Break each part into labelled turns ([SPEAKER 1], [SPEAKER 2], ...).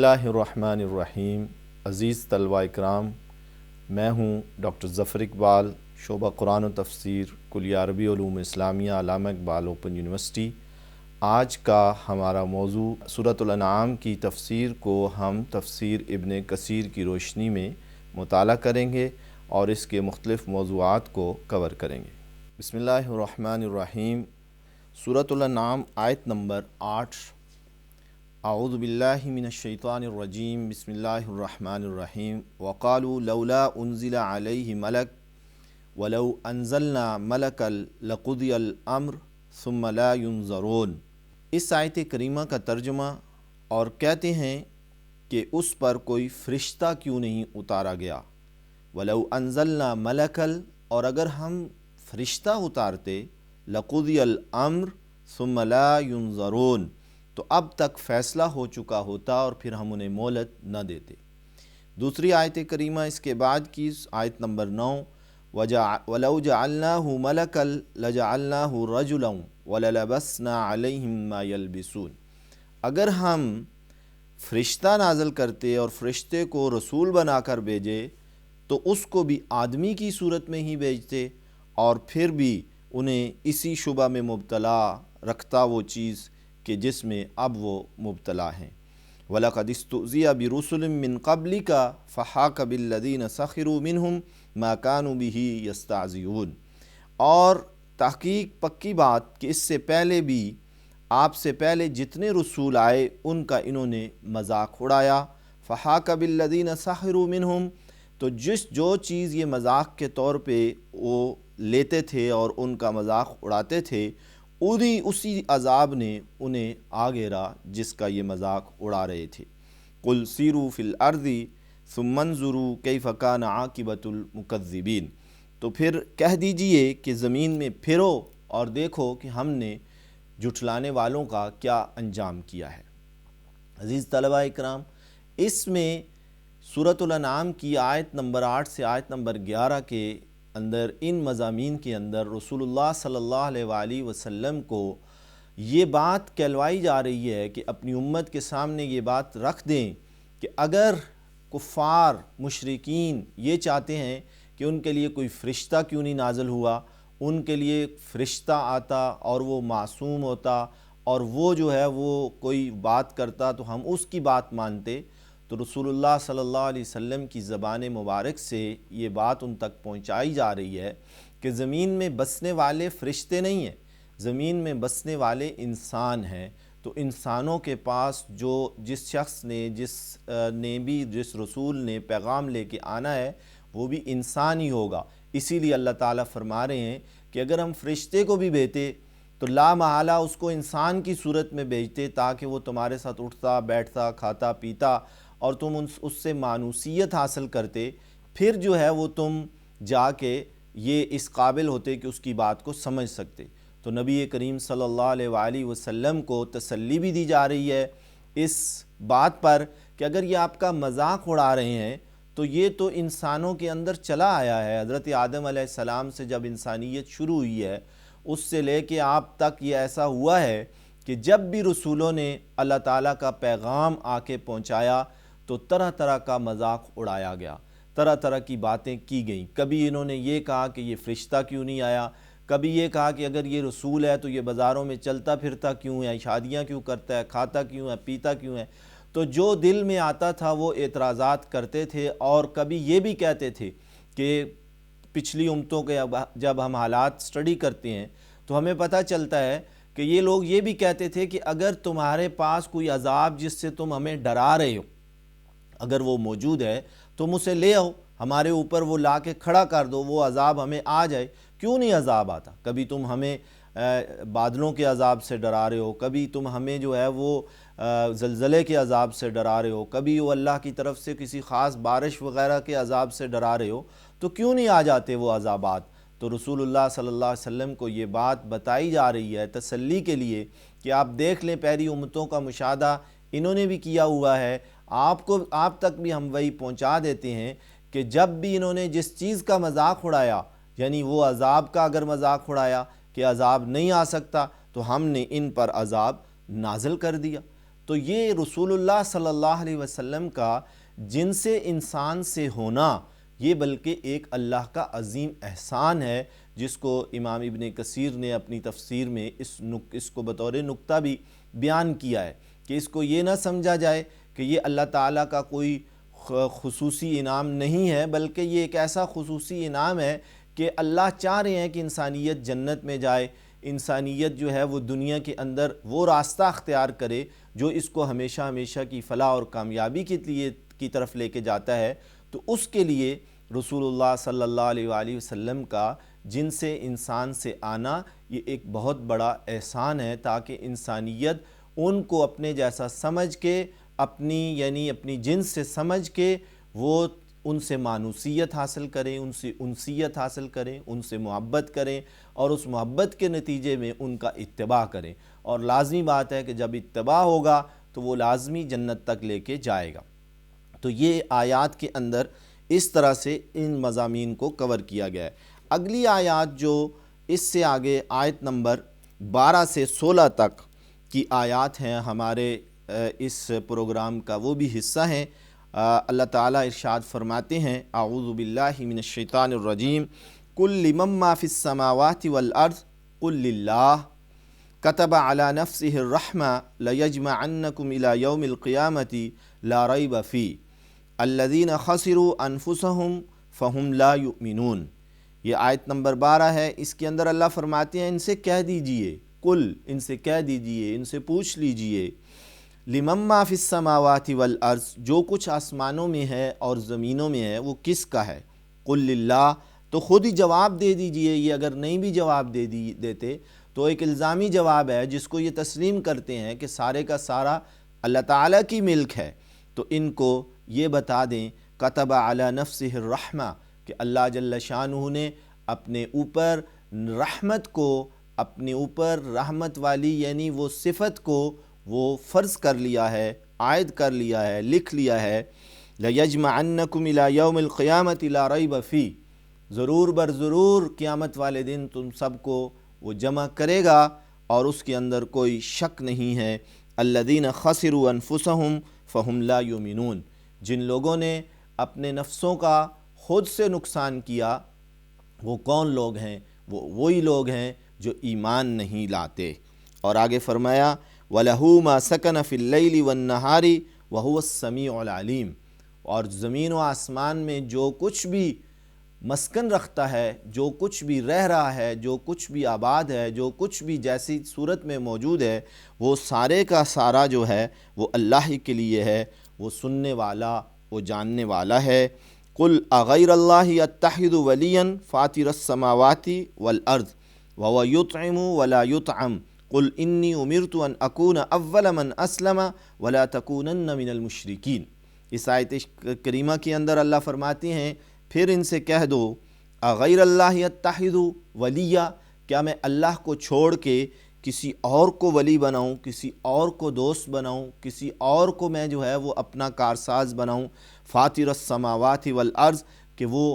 [SPEAKER 1] اللہ الرحمن الرحیم۔ عزیز طلبہ اکرام، میں ہوں ڈاکٹر ظفر اقبال، شعبہ قرآن و تفسیر، کلیہ عربی علوم اسلامیہ، علامہ اقبال اوپن یونیورسٹی۔ آج کا ہمارا موضوع سورۃ الانعام کی تفسیر کو ہم تفسیر ابن کثیر کی روشنی میں مطالعہ کریں گے اور اس کے مختلف موضوعات کو کور کریں گے۔ بسم اللہ الرحمن الرحیم۔ سورۃ الانعام آیت نمبر 8۔ اعوذ باللہ من الشیطان الرجیم، بسم اللہ الرحمن الرحیم۔ وقالوا لولا انزل علیہ ملک ولو انزلنا ملکا لقضی الامر ثم لا ينظرون۔ اس آیت کریمہ کا ترجمہ اور کہتے ہیں کہ اس پر کوئی فرشتہ کیوں نہیں اتارا گیا۔ ولو انزلنا ملکا، اور اگر ہم فرشتہ اتارتے، لقضی الامر ثم لا ينظرون، تو اب تک فیصلہ ہو چکا ہوتا اور پھر ہم انہیں مہلت نہ دیتے۔ دوسری آیت کریمہ اس کے بعد کی آیت نمبر 9، وَلَوْ جَعَلْنَاهُ مَلَكًا لَجَعَلْنَاهُ رَجُلًا وَلَلَبَسْنَا عَلَيْهِمْ مَا يَلْبِسُونَ۔ اگر ہم فرشتہ نازل کرتے اور فرشتے کو رسول بنا کر بھیجے تو اس کو بھی آدمی کی صورت میں ہی بھیجتے اور پھر بھی انہیں اسی شبہ میں مبتلا رکھتا وہ چیز کہ جس میں اب وہ مبتلا ہیں۔ وَلَقَدِ اسْتُهْزِئَ بِرُسُلٍ مِّن قَبْلِكَ فَحَاقَ بِالَّذِينَ سَخِرُوا مِنْهُمْ مَا كَانُوا بِهِ يَسْتَهْزِئُونَ۔ اور تحقیق پکی بات کہ اس سے پہلے بھی آپ سے پہلے جتنے رسول آئے ان کا انہوں نے مذاق اڑایا۔ فَحَاقَ بِالَّذِينَ سَخِرُوا مِنْهُمْ، تو جو چیز یہ مذاق کے طور پہ وہ لیتے تھے اور ان کا مذاق اڑاتے تھے، اسی عذاب نے انہیں آ گھیرا جس کا یہ مذاق اڑا رہے تھے۔ قُلْ سِیرُوا فِی الْأَرْضِ ثُمَّ انظُرُوا کَیْفَ کَانَ عَاقِبَةُ الْمُکَذِّبِینَ۔ تو پھر کہہ دیجئے کہ زمین میں پھرو اور دیکھو کہ ہم نے جھٹلانے والوں کا کیا انجام کیا ہے۔ عزیز طلبہ اکرام، اس میں سورۃ الانعام کی آیت نمبر 8 سے آیت نمبر 11 کے اندر، ان مضامین کے اندر رسول اللہ صلی اللہ علیہ وآلہ وسلم کو یہ بات کہلوائی جا رہی ہے کہ اپنی امت کے سامنے یہ بات رکھ دیں کہ اگر کفار مشرکین یہ چاہتے ہیں کہ ان کے لیے کوئی فرشتہ کیوں نہیں نازل ہوا، ان کے لیے فرشتہ آتا اور وہ معصوم ہوتا اور وہ جو ہے وہ کوئی بات کرتا تو ہم اس کی بات مانتے، تو رسول اللہ صلی اللہ علیہ وسلم کی زبان مبارک سے یہ بات ان تک پہنچائی جا رہی ہے کہ زمین میں بسنے والے فرشتے نہیں ہیں، زمین میں بسنے والے انسان ہیں۔ تو انسانوں کے پاس جس شخص نے جس رسول نے پیغام لے کے آنا ہے وہ بھی انسان ہی ہوگا۔ اسی لیے اللہ تعالیٰ فرما رہے ہیں کہ اگر ہم فرشتے کو بھی بھیجتے تو لا محالہ اس کو انسان کی صورت میں بھیجتے تاکہ وہ تمہارے ساتھ اٹھتا بیٹھتا کھاتا پیتا اور تم اس سے مانوسیت حاصل کرتے، پھر جو ہے وہ تم جا کے یہ اس قابل ہوتے کہ اس کی بات کو سمجھ سکتے۔ تو نبی کریم صلی اللہ علیہ وآلہ وسلم کو تسلی بھی دی جا رہی ہے اس بات پر کہ اگر یہ آپ کا مذاق اڑا رہے ہیں تو یہ تو انسانوں کے اندر چلا آیا ہے۔ حضرت آدم علیہ السلام سے جب انسانیت شروع ہوئی ہے اس سے لے کے آپ تک یہ ایسا ہوا ہے کہ جب بھی رسولوں نے اللہ تعالیٰ کا پیغام آ کے پہنچایا تو طرح طرح کا مذاق اڑایا گیا، طرح طرح کی باتیں کی گئیں۔ کبھی انہوں نے یہ کہا کہ یہ فرشتہ کیوں نہیں آیا، کبھی یہ کہا کہ اگر یہ رسول ہے تو یہ بازاروں میں چلتا پھرتا کیوں ہے، شادیاں کیوں کرتا ہے، کھاتا کیوں ہے، پیتا کیوں ہے۔ تو جو دل میں آتا تھا وہ اعتراضات کرتے تھے، اور کبھی یہ بھی کہتے تھے کہ پچھلی امتوں کے جب ہم حالات سٹڈی کرتے ہیں تو ہمیں پتہ چلتا ہے کہ یہ لوگ یہ بھی کہتے تھے کہ اگر تمہارے پاس کوئی عذاب جس سے تم ہمیں ڈرا رہے ہو اگر وہ موجود ہے تم اسے لے آؤ، ہمارے اوپر وہ لا کے کھڑا کر دو، وہ عذاب ہمیں آ جائے۔ کیوں نہیں عذاب آتا؟ کبھی تم ہمیں بادلوں کے عذاب سے ڈرا رہے ہو، کبھی تم ہمیں جو ہے وہ زلزلے کے عذاب سے ڈرا رہے ہو، کبھی وہ اللہ کی طرف سے کسی خاص بارش وغیرہ کے عذاب سے ڈرا رہے ہو، تو کیوں نہیں آ جاتے وہ عذابات؟ تو رسول اللہ صلی اللہ علیہ وسلم کو یہ بات بتائی جا رہی ہے تسلی کے لیے کہ آپ دیکھ لیں پہلی امتوں کا مشاہدہ انہوں نے بھی کیا ہوا ہے، آپ تک بھی ہم وہی پہنچا دیتے ہیں کہ جب بھی انہوں نے جس چیز کا مذاق اڑایا، یعنی وہ عذاب کا اگر مذاق اڑایا کہ عذاب نہیں آ سکتا، تو ہم نے ان پر عذاب نازل کر دیا۔ تو یہ رسول اللہ صلی اللہ علیہ وسلم کا جن سے انسان سے ہونا یہ بلکہ ایک اللہ کا عظیم احسان ہے، جس کو امام ابن کثیر نے اپنی تفسیر میں اس کو بطور نکتہ بھی بیان کیا ہے کہ اس کو یہ نہ سمجھا جائے کہ یہ اللہ تعالیٰ کا کوئی خصوصی انعام نہیں ہے، بلکہ یہ ایک ایسا خصوصی انعام ہے کہ اللہ چاہ رہے ہیں کہ انسانیت جنت میں جائے، انسانیت جو ہے وہ دنیا کے اندر وہ راستہ اختیار کرے جو اس کو ہمیشہ ہمیشہ کی فلاح اور کامیابی کی طرف لے کے جاتا ہے۔ تو اس کے لیے رسول اللہ صلی اللہ علیہ وآلہ وسلم کا جن سے انسان سے آنا یہ ایک بہت بڑا احسان ہے، تاکہ انسانیت ان کو اپنے جیسا سمجھ کے اپنی جنس سے سمجھ کے وہ ان سے مانوسیت حاصل کریں، ان سے انسیت حاصل کریں، ان سے محبت کریں، اور اس محبت کے نتیجے میں ان کا اتباع کریں، اور لازمی بات ہے کہ جب اتباع ہوگا تو وہ لازمی جنت تک لے کے جائے گا۔ تو یہ آیات کے اندر اس طرح سے ان مضامین کو کور کیا گیا ہے۔ اگلی آیات جو اس سے آگے آیت نمبر 12 سے 16 تک کی آیات ہیں ہمارے اس پروگرام کا وہ بھی حصہ ہیں۔ اللہ تعالیٰ ارشاد فرماتے ہیں، اعوذ باللہ من الشیطان الرجیم، قل لمن ما فی السماوات والارض قل للہ کتب علی نفسہ الرحمہ لیجمعنکم الی یوم القیامۃ لا ریب فیہ الذین خسروا انفسہم فہم لا یؤمنون۔ یہ آیت نمبر 12 ہے۔ اس کے اندر اللہ فرماتے ہیں ان سے کہہ دیجئے، قل ان سے کہہ دیجئے، ان سے پوچھ لیجئے، لمن ما فی السماوات والارض جو کچھ آسمانوں میں ہے اور زمینوں میں ہے وہ کس کا ہے؟ قل للہ تو خود ہی جواب دے دیجئے۔ یہ اگر نہیں بھی جواب دیتے تو ایک الزامی جواب ہے جس کو یہ تسلیم کرتے ہیں کہ سارے کا سارا اللہ تعالیٰ کی ملک ہے، تو ان کو یہ بتا دیں کتب علی نفسہ الرحمہ کہ اللہ جل شانہ نے اپنے اوپر رحمت کو، اپنے اوپر رحمت والی یعنی وہ صفت کو وہ فرض کر لیا ہے، عائد کر لیا ہے، لکھ لیا ہے۔ لیجمعنکم الی یوم القیامۃ لا ریب فیہ، ضرور بر ضرور قیامت والے دن تم سب کو وہ جمع کرے گا اور اس کے اندر کوئی شک نہیں ہے۔ الذین خسروا انفسہم فہم لا یؤمنون، جن لوگوں نے اپنے نفسوں کا خود سے نقصان کیا وہ کون لوگ ہیں؟ وہ وہی لوگ ہیں جو ایمان نہیں لاتے۔ اور آگے فرمایا وَلَهُ مَا سَكَنَ فِي اللَّيْلِ وَالنَّهَارِ وَهُوَ السَّمِيعُ الْعَلِيمُ، اور زمین و آسمان میں جو کچھ بھی مسکن رکھتا ہے، جو کچھ بھی رہ رہا ہے، جو کچھ بھی آباد ہے، جو کچھ بھی جیسی صورت میں موجود ہے، وہ سارے کا سارا جو ہے وہ اللہ ہی کے لیے ہے، وہ سننے والا، وہ جاننے والا ہے۔ قل اغیر اللہ اتخذ ولیا فاطر السماوات والارض وهو یطعم ولا یطعم قل انی امرت ان اکون اول من اسلم ولا تکونن من المشرکین۔ اس آیت کریمہ کے اندر اللہ فرماتے ہیں پھر ان سے کہہ دو اغیر اللہ اتخذ ولیا، کیا میں اللہ کو چھوڑ کے کسی اور کو ولی بناؤں، کسی اور کو دوست بناؤں، کسی اور کو میں جو ہے وہ اپنا کارساز بناؤں؟ فاطر السماوات والارض کہ وہ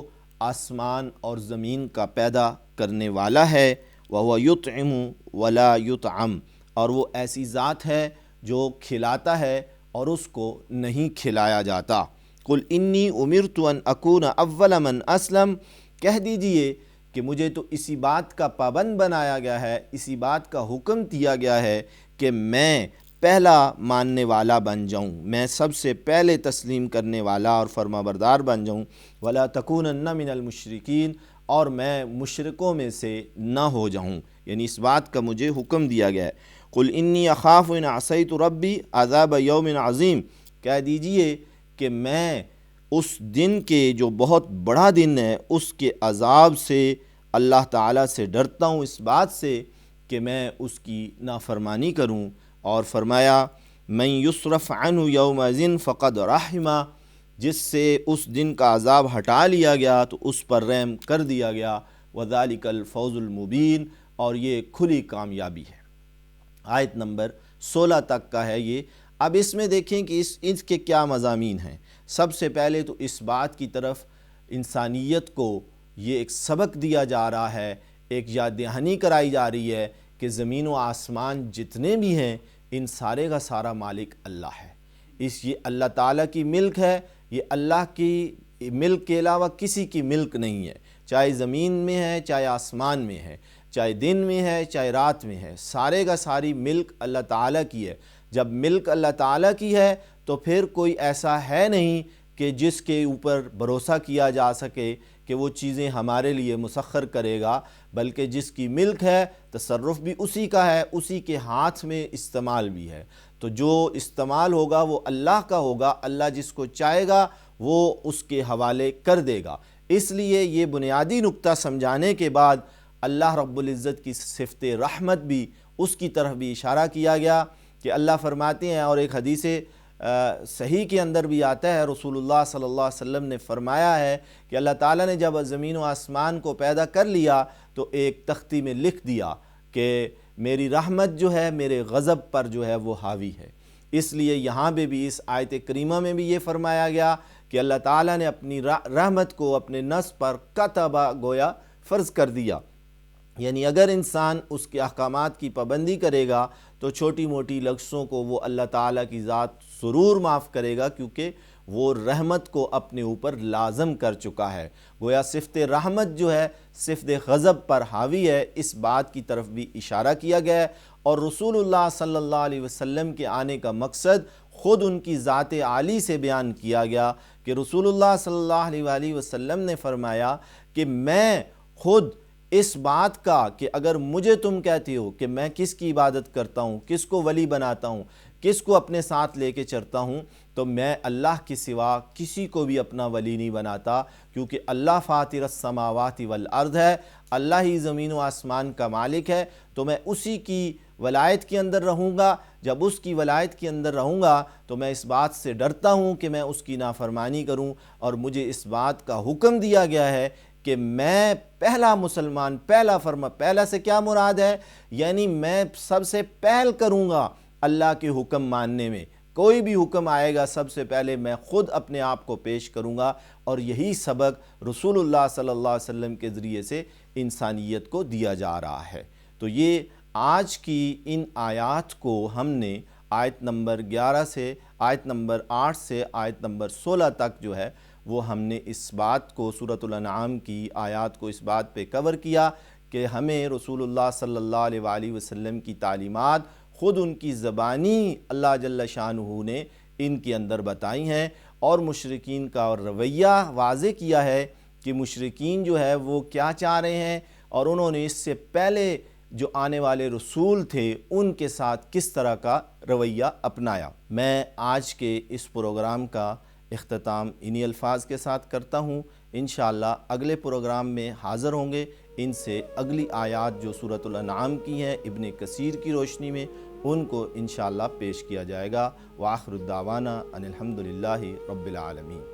[SPEAKER 1] آسمان اور زمین کا پیدا کرنے والا ہے، وَهُوَ يُطْعِمُ وَلَا يُطْعَمُ، اور وہ ایسی ذات ہے جو کھلاتا ہے اور اس کو نہیں کھلایا جاتا۔ قُلْ إِنِّي أُمِرْتُ أَنْ أَكُونَ أَوَّلَ مَنْ أَسْلَمَ، کہہ دیجئے کہ مجھے تو اسی بات کا پابند بنایا گیا ہے، اسی بات کا حکم دیا گیا ہے کہ میں پہلا ماننے والا بن جاؤں، میں سب سے پہلے تسلیم کرنے والا اور فرما بردار بن جاؤں۔ وَلَا تَكُونَنَّ مِنَ الْمُشْرِكِينَ، اور میں مشرکوں میں سے نہ ہو جاؤں، یعنی اس بات کا مجھے حکم دیا گیا ہے۔ قُلْ إِنِّي أَخَافُ إِنْ عَصَيْتُ رَبِّي عَذَابَ يَوْمٍ عَظِيمٍ، کہہ دیجئے کہ میں اس دن کے جو بہت بڑا دن ہے اس کے عذاب سے اللہ تعالیٰ سے ڈرتا ہوں، اس بات سے کہ میں اس کی نافرمانی کروں۔ اور فرمایا مَن يُصْرَفْ عَنْهُ يَوْمَئِذٍ فَقَدْ رَحِمَ، جس سے اس دن کا عذاب ہٹا لیا گیا تو اس پر رحم کر دیا گیا۔ وَذَلِكَ الْفَوْزُ الْمُبِينُ، اور یہ کھلی کامیابی ہے۔ آیت نمبر 16 تک کا ہے یہ۔ اب اس میں دیکھیں کہ اس کے کیا مضامین ہیں۔ سب سے پہلے تو اس بات کی طرف انسانیت کو یہ ایک سبق دیا جا رہا ہے، ایک یاد دہانی کرائی جا رہی ہے کہ زمین و آسمان جتنے بھی ہیں ان سارے کا سارا مالک اللہ ہے۔ یہ اللہ تعالیٰ کی ملک ہے، یہ اللہ کی ملک کے علاوہ کسی کی ملک نہیں ہے، چاہے زمین میں ہے چاہے آسمان میں ہے، چاہے دن میں ہے چاہے رات میں ہے، سارے کا ساری ملک اللہ تعالیٰ کی ہے۔ جب ملک اللہ تعالیٰ کی ہے تو پھر کوئی ایسا ہے نہیں کہ جس کے اوپر بھروسہ کیا جا سکے کہ وہ چیزیں ہمارے لیے مسخر کرے گا، بلکہ جس کی ملک ہے تصرف بھی اسی کا ہے، اسی کے ہاتھ میں استعمال بھی ہے۔ تو جو استعمال ہوگا وہ اللہ کا ہوگا، اللہ جس کو چاہے گا وہ اس کے حوالے کر دے گا۔ اس لیے یہ بنیادی نقطہ سمجھانے کے بعد اللہ رب العزت کی صفت رحمت بھی اس کی طرف بھی اشارہ کیا گیا کہ اللہ فرماتے ہیں، اور ایک حدیث صحیح کے اندر بھی آتا ہے، رسول اللہ صلی اللہ علیہ وسلم نے فرمایا ہے کہ اللہ تعالیٰ نے جب زمین و آسمان کو پیدا کر لیا تو ایک تختی میں لکھ دیا کہ میری رحمت جو ہے میرے غضب پر جو ہے وہ حاوی ہے۔ اس لیے یہاں پہ بھی اس آیت کریمہ میں بھی یہ فرمایا گیا کہ اللہ تعالیٰ نے اپنی رحمت کو اپنے نفس پر قطبہ گویا فرض کر دیا، یعنی اگر انسان اس کے احکامات کی پابندی کرے گا تو چھوٹی موٹی لغزشوں کو وہ اللہ تعالیٰ کی ذات ضرور معاف کرے گا، کیونکہ وہ رحمت کو اپنے اوپر لازم کر چکا ہے۔ گویا صفت رحمت جو ہے صفت غضب پر حاوی ہے، اس بات کی طرف بھی اشارہ کیا گیا ہے۔ اور رسول اللہ صلی اللہ علیہ وسلم کے آنے کا مقصد خود ان کی ذات عالی سے بیان کیا گیا کہ رسول اللہ صلی اللہ علیہ وسلم نے فرمایا کہ میں خود اس بات کا کہ اگر مجھے تم کہتے ہو کہ میں کس کی عبادت کرتا ہوں، کس کو ولی بناتا ہوں، کس کو اپنے ساتھ لے کے چلتا ہوں، تو میں اللہ کے سوا کسی کو بھی اپنا ولی نہیں بناتا، کیونکہ اللہ فاطر السماوات والارض ہے، اللہ ہی زمین و آسمان کا مالک ہے، تو میں اسی کی ولایت کے اندر رہوں گا۔ جب اس کی ولایت کے اندر رہوں گا تو میں اس بات سے ڈرتا ہوں کہ میں اس کی نافرمانی کروں، اور مجھے اس بات کا حکم دیا گیا ہے کہ میں پہلا مسلمان، پہلا سے کیا مراد ہے، یعنی میں سب سے پہل کروں گا اللہ کے حکم ماننے میں۔ کوئی بھی حکم آئے گا سب سے پہلے میں خود اپنے آپ کو پیش کروں گا، اور یہی سبق رسول اللہ صلی اللہ علیہ وسلم کے ذریعے سے انسانیت کو دیا جا رہا ہے۔ تو یہ آج کی ان آیات کو ہم نے آیت نمبر 11 سے آیت نمبر 8 سے آیت نمبر 16 تک جو ہے وہ ہم نے اس بات کو سورۃ الانعام کی آیات کو اس بات پہ کور کیا کہ ہمیں رسول اللہ صلی اللہ علیہ وآلہ وسلم کی تعلیمات خود ان کی زبانی اللہ جل شانہ نے ان کے اندر بتائی ہیں، اور مشرکین کا رویہ واضح کیا ہے کہ مشرکین جو ہے وہ کیا چاہ رہے ہیں، اور انہوں نے اس سے پہلے جو آنے والے رسول تھے ان کے ساتھ کس طرح کا رویہ اپنایا۔ میں آج کے اس پروگرام کا اختتام انہی الفاظ کے ساتھ کرتا ہوں۔ انشاءاللہ اگلے پروگرام میں حاضر ہوں گے، ان سے اگلی آیات جو سورۃ الانعام کی ہیں ابن کثیر کی روشنی میں ان کو انشاءاللہ پیش کیا جائے گا۔ وآخر الدعوانا ان الحمدللہ رب العالمین۔